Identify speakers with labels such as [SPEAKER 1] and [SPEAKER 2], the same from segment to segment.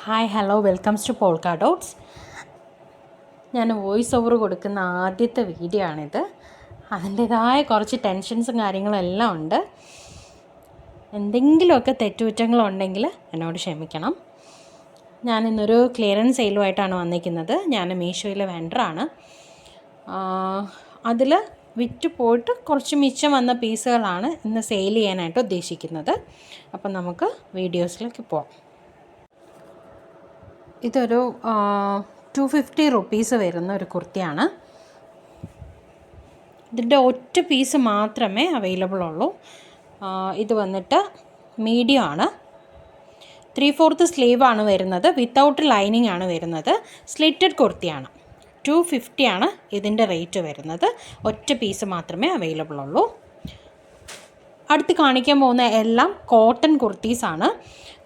[SPEAKER 1] Hi hello welcomes to polka dots. ഞാൻ voice over കൊടുക്കുന്ന ആദ്യത്തെ വീഡിയോ ആണിത്. അതിൻ്റേതായ കുറച്ച് ടെൻഷൻസും കാര്യങ്ങളെല്ലാം ഉണ്ട്. എന്തെങ്കിലുമൊക്കെ തെറ്റുകുറ്റങ്ങളുണ്ടെങ്കിൽ എന്നോട് ക്ഷമിക്കണം. ഞാനിന്നൊരു ക്ലിയറൻസ് സെയിലുമായിട്ടാണ് വന്നിരിക്കുന്നത്. ഞാൻ മീഷോയിലെ വെണ്ടറാണ്. അതിൽ വിറ്റ് പോയിട്ട് കുറച്ച് മിച്ചം വന്ന പീസുകളാണ് ഇന്ന് സെയിൽ ചെയ്യാനായിട്ട് ഉദ്ദേശിക്കുന്നത്. അപ്പം നമുക്ക് വീഡിയോസിലേക്ക് പോവാം. ഇതൊരു 250 റുപ്പീസ് വരുന്ന ഒരു കുർത്തിയാണ്. ഇതിൻ്റെ ഒറ്റ പീസ് മാത്രമേ അവൈലബിൾ ഉള്ളൂ. ഇത് വന്നിട്ട് മീഡിയം ആണ്. 3/4 സ്ലീവ് ആണ് വരുന്നത്. വിത്തൗട്ട് ലൈനിങ് ആണ് വരുന്നത്. സ്ലിറ്റഡ് കുർത്തിയാണ്. 250 ആണ് ഇതിൻ്റെ റേറ്റ് വരുന്നത്. ഒറ്റ പീസ് മാത്രമേ അവൈലബിൾ ഉള്ളൂ. അടുത്ത് കാണിക്കാൻ പോകുന്ന എല്ലാം കോട്ടൺ കുർത്തീസാണ്.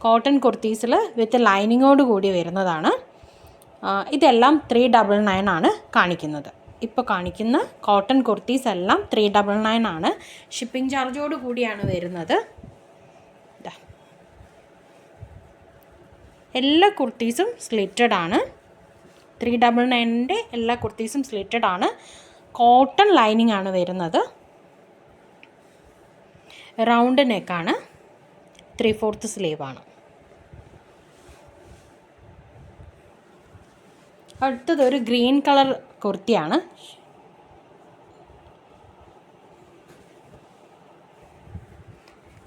[SPEAKER 1] കോട്ടൺ കുർത്തീസിൽ വിത്ത് ലൈനിങ്ങോട് കൂടി വരുന്നതാണ്. ഇതെല്ലാം 399 ആണ് കാണിക്കുന്നത്. ഇപ്പോൾ കാണിക്കുന്ന കോട്ടൺ കുർത്തീസ് എല്ലാം 399 ആണ്. ഷിപ്പിംഗ് ചാർജോട് കൂടിയാണ് വരുന്നത്. എല്ലാ കുർത്തീസും സ്ലിറ്റഡ് ആണ്. 399ൻ്റെ എല്ലാ കുർത്തീസും സ്ലിറ്റഡ് ആണ്. കോട്ടൺ ലൈനിങ് ആണ് വരുന്നത്. റൗണ്ട് നെക്കാണ്. 3/4 സ്ലീവാണ്. അടുത്തതൊരു ഗ്രീൻ കളർ കുർത്തിയാണ്.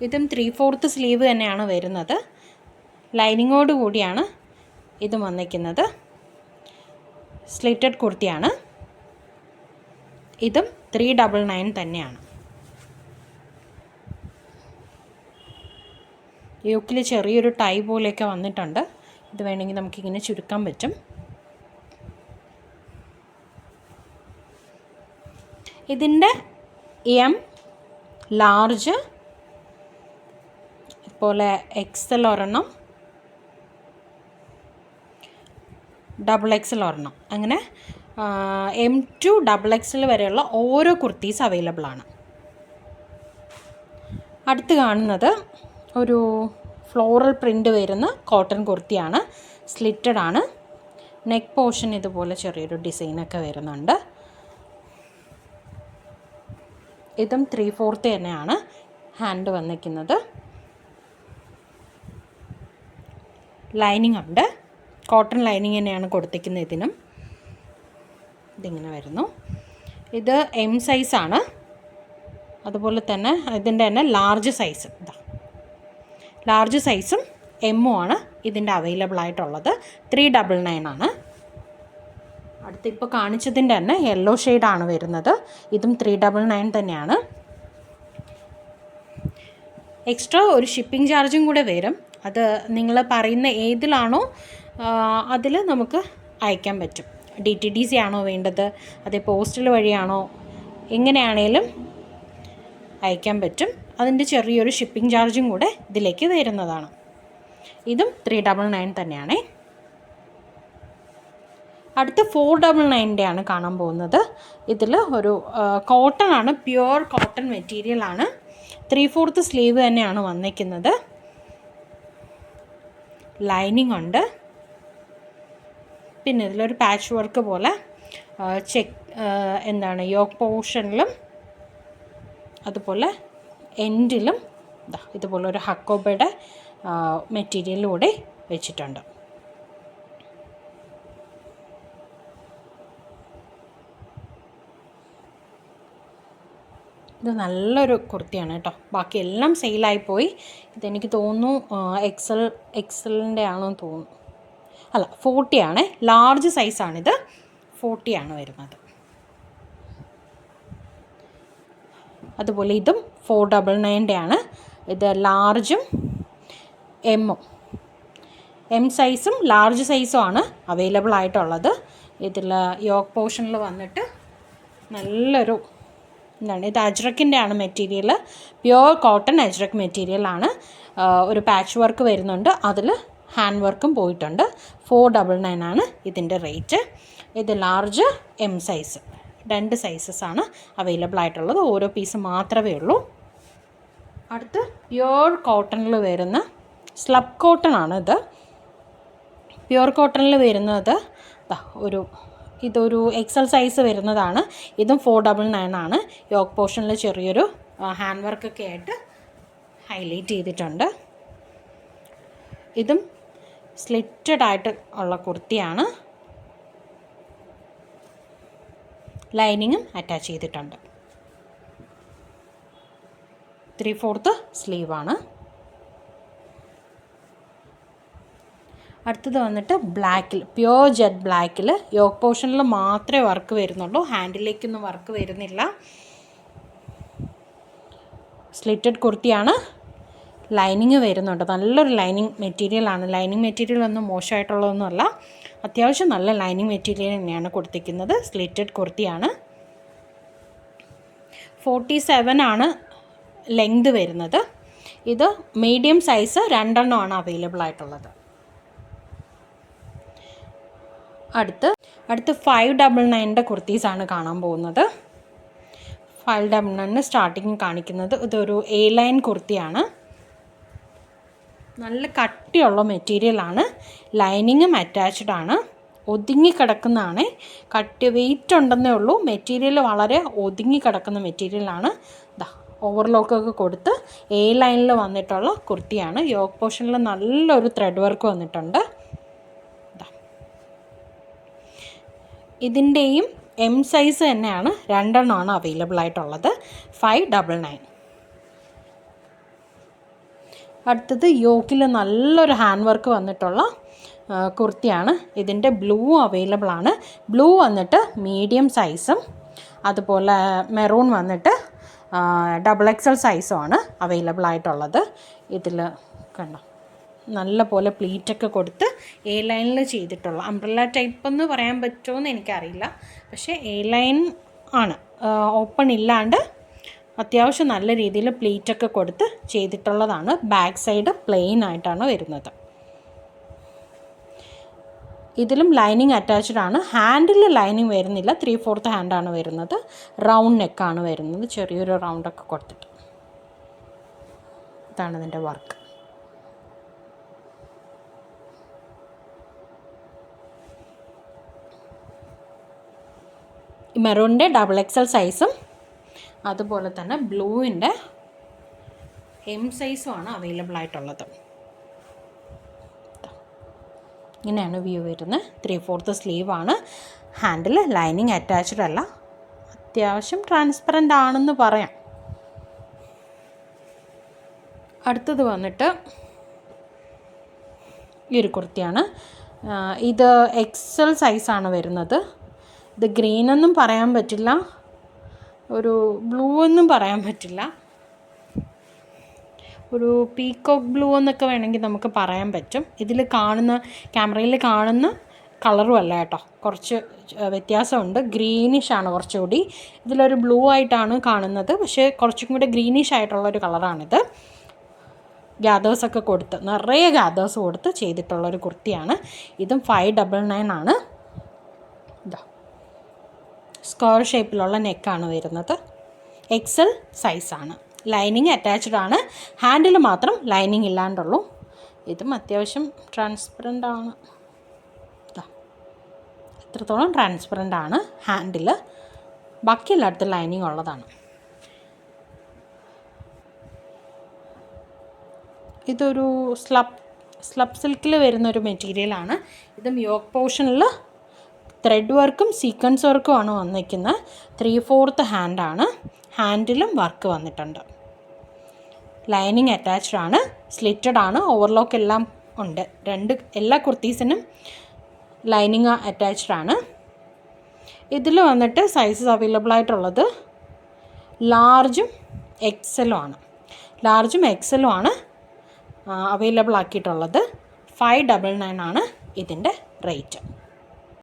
[SPEAKER 1] ഇതും 3/4 സ്ലീവ് തന്നെയാണ് വരുന്നത്. ലൈനിങ്ങോട് കൂടിയാണ് ഇതും വന്നിരിക്കുന്നത്. സ്ലിറ്റഡ് കുർത്തിയാണ്. ഇതും 399 തന്നെയാണ്. യോക്കിൽ ചെറിയൊരു ടൈ പോലെയൊക്കെ വന്നിട്ടുണ്ട്. ഇത് വേണമെങ്കിൽ നമുക്കിങ്ങനെ ചുരുക്കാൻ പറ്റും. ഇതിൻ്റെ എം, ലാർജ്, അതുപോലെ XL ഒരെണ്ണം, XXL ഒരെണ്ണം, അങ്ങനെ M to XXL വരെയുള്ള ഓരോ കുർത്തീസ് അവൈലബിൾ ആണ്. അടുത്ത് കാണുന്നത് ഒരു ഫ്ലോറൽ പ്രിൻ്റ് വരുന്ന കോട്ടൺ കുർത്തിയാണ്. സ്ലിറ്റഡ് ആണ്. നെക്ക് പോർഷൻ ഇതുപോലെ ചെറിയൊരു ഡിസൈനൊക്കെ വരുന്നുണ്ട്. ഇതും 3/4 തന്നെയാണ് ഹാൻഡ് വന്നിരിക്കുന്നത്. ലൈനിങ് ഉണ്ട്. കോട്ടൺ ലൈനിങ് തന്നെയാണ് കൊടുത്തിരിക്കുന്നത്. ഇതിനും ഇതിങ്ങനെ വരുന്നു. ഇത് M സൈസാണ്. അതുപോലെ തന്നെ ഇതിൻ്റെ തന്നെ ലാർജ് സൈസ്, ലാർജ് സൈസും എമ്മും ആണ് ഇതിൻ്റെ അവൈലബിൾ ആയിട്ടുള്ളത്. 399 ആണ്. അടുത്തിപ്പോൾ കാണിച്ചതിൻ്റെ തന്നെ യെല്ലോ ഷെയ്ഡാണ് വരുന്നത്. ഇതും 399 തന്നെയാണ്. എക്സ്ട്രാ ഒരു ഷിപ്പിംഗ് ചാർജും കൂടെ വരും. അത് നിങ്ങൾ പറയുന്ന ഏതിലാണോ അതിൽ നമുക്ക് അയക്കാൻ പറ്റും. DTDC ആണോ വേണ്ടത്, അതേ പോസ്റ്റൽ വഴിയാണോ, എങ്ങനെയാണേലും അയക്കാൻ പറ്റും. അതിൻ്റെ ചെറിയൊരു ഷിപ്പിംഗ് ചാർജും കൂടെ ഇതിലേക്ക് വരുന്നതാണ്. ഇതും 399 തന്നെയാണ്. അടുത്ത് 499 ആണ് കാണാൻ പോകുന്നത്. ഇതിൽ ഒരു കോട്ടൺ ആണ്, പ്യുവർ കോട്ടൺ മെറ്റീരിയൽ ആണ്. 3/4 സ്ലീവ് തന്നെയാണ് വന്നിരിക്കുന്നത്. ലൈനിങ് ഉണ്ട്. പിന്നെ ഇതിലൊരു പാച്ച് വർക്ക് പോലെ യോക്ക് പോർഷനിലും അതുപോലെ എൻഡിലും ഇതുപോലെ ഒരു ഹക്കോബയുടെ മെറ്റീരിയലിലൂടെ വെച്ചിട്ടുണ്ട്. ഇത് നല്ലൊരു കുർത്തിയാണ് കേട്ടോ. ബാക്കി എല്ലാം സെയിലായിപ്പോയി. ഇതെനിക്ക് തോന്നുന്നു XLൻ്റെ ആണെന്ന് തോന്നുന്നു. അല്ല, 40 ആണ്. ലാർജ് സൈസാണിത്. 40 ആണ് വരുന്നത്. അതുപോലെ ഇതും 499 ആണ്. ഇത് ലാർജും എമ്മും, M സൈസും ലാർജ് സൈസും ആണ് അവൈലബിൾ ആയിട്ടുള്ളത്. ഇതിൽ യോക്ക് പോർഷനിൽ വന്നിട്ട് നല്ലൊരു ഇത് അജ്രക്കിൻ്റെ ആണ് മെറ്റീരിയൽ. പ്യുവർ കോട്ടൺ അജ്രക്ക് മെറ്റീരിയലാണ്. ഒരു പാച്ച് വർക്ക് വരുന്നുണ്ട്. അതിൽ ഹാൻഡ് വർക്കും പോയിട്ടുണ്ട്. 499 ആണ് ഇതിൻ്റെ റേറ്റ്. ഇത് ലാർജ് M സൈസ്, 2 സൈസസ് ആണ് അവൈലബിൾ ആയിട്ടുള്ളത്. ഓരോ പീസ് മാത്രമേ ഉള്ളൂ. അടുത്ത് പ്യുവർ കോട്ടണിൽ വരുന്ന സ്ലബ് കോട്ടൺ ആണ് ഇത്. പ്യുവർ കോട്ടണിൽ വരുന്നത് ഇതൊരു എക്സൽ സൈസ് വരുന്നതാണ്. ഇതും 499 ആണ്. യോക്ക് പോർഷനിൽ ചെറിയൊരു ഹാൻഡ് വർക്കൊക്കെ ആയിട്ട് ഹൈലൈറ്റ് ചെയ്തിട്ടുണ്ട്. ഇതും സ്ലിറ്റഡ് ആയിട്ട് ഉള്ള കുർത്തിയാണ്. ലൈനിങ്ങും അറ്റാച്ച് ചെയ്തിട്ടുണ്ട്. 3/4 സ്ലീവാണ്. അടുത്തത് വന്നിട്ട് ബ്ലാക്കിൽ, പ്യുവർ ജെറ്റ് ബ്ലാക്കിൽ യോക്ക് പോർഷനിൽ മാത്രമേ വർക്ക് വരുന്നുള്ളൂ, ഹാൻഡിലേക്കൊന്നും വർക്ക് വരുന്നില്ല. സ്ലിറ്റഡ് കുർത്തിയാണ്. ലൈനിങ് വരുന്നുണ്ട്. നല്ലൊരു ലൈനിങ് മെറ്റീരിയലാണ്. ലൈനിങ് മെറ്റീരിയൽ ഒന്നും മോശമായിട്ടുള്ളതൊന്നുമല്ല, അത്യാവശ്യം നല്ല ലൈനിങ് മെറ്റീരിയൽ തന്നെയാണ് കൊടുത്തിരിക്കുന്നത്. സ്ലിറ്റഡ് കുർത്തിയാണ്. 47 ആണ് ലെങ്ത് വരുന്നത്. ഇത് മീഡിയം സൈസ് 2 എണ്ണമാണ് അവൈലബിൾ ആയിട്ടുള്ളത്. അടുത്ത് 599 കുർത്തീസാണ് കാണാൻ പോകുന്നത്. 599 സ്റ്റാർട്ടിങ് കാണിക്കുന്നത് ഇതൊരു എ ലൈൻ കുർത്തിയാണ്. നല്ല കട്ടിയുള്ള മെറ്റീരിയലാണ്. ലൈനിങ്ങും അറ്റാച്ച്ഡ് ആണ്. ഒതുങ്ങിക്കിടക്കുന്നതാണ്. വെയിറ്റ് ഉണ്ടെന്നേ ഉള്ളൂ. മെറ്റീരിയൽ വളരെ ഒതുങ്ങിക്കിടക്കുന്ന മെറ്റീരിയലാണ്. ഓവർലോക്കൊക്കെ കൊടുത്ത് എ ലൈനിൽ വന്നിട്ടുള്ള കുർത്തിയാണ്. യോക്ക് പോർഷനിൽ നല്ലൊരു ത്രെഡ് വർക്ക് വന്നിട്ടുണ്ട്. ഇതിൻ്റെയും എം സൈസ് തന്നെയാണ്, 2 എണ്ണമാണ് അവൈലബിൾ ആയിട്ടുള്ളത്. 599. അടുത്തത് യോക്കിൽ നല്ലൊരു ഹാൻഡ് വർക്ക് വന്നിട്ടുള്ള കുർത്തിയാണ്. ഇതിൻ്റെ ബ്ലൂ അവൈലബിൾ ആണ്. ബ്ലൂ വന്നിട്ട് മീഡിയം സൈസും അതുപോലെ മെറൂൺ വന്നിട്ട് XXL സൈസുമാണ് അവൈലബിൾ ആയിട്ടുള്ളത്. ഇതിൽ കണ്ടോ, നല്ല പോലെ പ്ലീറ്റൊക്കെ കൊടുത്ത് എ ലൈനിൽ ചെയ്തിട്ടുള്ള അംബ്രല്ല ടൈപ്പ് എന്ന് പറയാൻ പറ്റുമോ എന്ന് എനിക്കറിയില്ല. പക്ഷേ എ ലൈൻ ആണ്, ഓപ്പൺ ഇല്ലാണ്ട് അത്യാവശ്യം നല്ല രീതിയിൽ പ്ലീറ്റൊക്കെ കൊടുത്ത് ചെയ്തിട്ടുള്ളതാണ്. ബാക്ക് സൈഡ് പ്ലെയിൻ ആയിട്ടാണ് വരുന്നത്. ഇതിലും ലൈനിങ് അറ്റാച്ച്ഡ് ആണ്. ഹാൻഡിൽ ലൈനിങ് വരുന്നില്ല. 3/4 ഹാൻഡാണ് വരുന്നത്. റൗണ്ട് നെക്കാണ് വരുന്നത്. ചെറിയൊരു റൗണ്ടൊക്കെ കൊടുത്തിട്ട് ഇതാണ് ഇതിൻ്റെ വർക്ക്. മെറൂണിൻ്റെ XXL സൈസും അതുപോലെ തന്നെ ബ്ലൂവിൻ്റെ എം സൈസുമാണ് അവൈലബിൾ ആയിട്ടുള്ളത്. ഇങ്ങനെയാണ് വ്യൂ വരുന്നത്. 3/4 സ്ലീവാണ്. ഹാൻഡിൽ ലൈനിങ് അറ്റാച്ച്ഡ് അല്ല, അത്യാവശ്യം ട്രാൻസ്പെറൻ്റ് ആണെന്ന് പറയാം. അടുത്തത് വന്നിട്ട് ഈ ഒരു കുർത്തിയാണ്. ഇത് XL സൈസാണ് വരുന്നത്. ഇത് ഗ്രീൻ എന്നും പറയാൻ പറ്റില്ല, ഒരു ബ്ലൂ എന്നും പറയാൻ പറ്റില്ല, ഒരു പീക്കോക്ക് ബ്ലൂ എന്നൊക്കെ വേണമെങ്കിൽ നമുക്ക് പറയാൻ പറ്റും. ഇതിൽ കാണുന്ന, ക്യാമറയിൽ കാണുന്ന കളറും അല്ല കേട്ടോ, കുറച്ച് വ്യത്യാസമുണ്ട്. ഗ്രീനിഷാണ് കുറച്ചുകൂടി. ഇതിലൊരു ബ്ലൂ ആയിട്ടാണ് കാണുന്നത്, പക്ഷേ കുറച്ചും കൂടി ഗ്രീനിഷ് ആയിട്ടുള്ളൊരു കളറാണിത്. ഗാദേഴ്സൊക്കെ കൊടുത്ത്, നിറയെ ഗാദേഴ്സ് കൊടുത്ത് ചെയ്തിട്ടുള്ളൊരു കുർത്തിയാണ്. ഇതും 599 ആണ്. ഇതാ സ്ക്വയർ ഷേപ്പിലുള്ള നെക്കാണ് വരുന്നത്. XL സൈസാണ്. ലൈനിങ് അറ്റാച്ച്ഡ് ആണ്. ഹാൻഡിൽ മാത്രം ലൈനിങ് ഇല്ലാണ്ടുള്ളൂ. ഇതും അത്യാവശ്യം ട്രാൻസ്പെറൻ്റ് ആണ്. എത്രത്തോളം ട്രാൻസ്പെറൻ്റ് ആണ് ഹാൻഡിൽ. ബാക്കി എല്ലായിടത്തും ലൈനിങ് ഉള്ളതാണ്. ഇതൊരു സ്ലബ് സിൽക്കിൽ വരുന്നൊരു മെറ്റീരിയലാണ്. ഇതും യോക്ക് പോർഷനിൽ ത്രെഡ് വർക്കും സീക്വൻസ് വർക്കുമാണ് വന്നിരിക്കുന്നത്. 3/4 ഹാൻഡാണ്. ഹാൻഡിലും വർക്ക് വന്നിട്ടുണ്ട്. ലൈനിങ് അറ്റാച്ച്ഡ് ആണ്. സ്ലിറ്റഡ് ആണ്. ഓവർലോക്ക് എല്ലാം ഉണ്ട്. എല്ലാ കുർത്തീസിനും ലൈനിങ് അറ്റാച്ച്ഡ് ആണ്. ഇതിൽ വന്നിട്ട് സൈസസ് അവൈലബിൾ ആയിട്ടുള്ളത് ലാർജും XLും ആണ്. ലാർജും XLും ആണ് അവൈലബിൾ ആക്കിയിട്ടുള്ളത്. 599 ആണ് ഇതിൻ്റെ റേറ്റ്.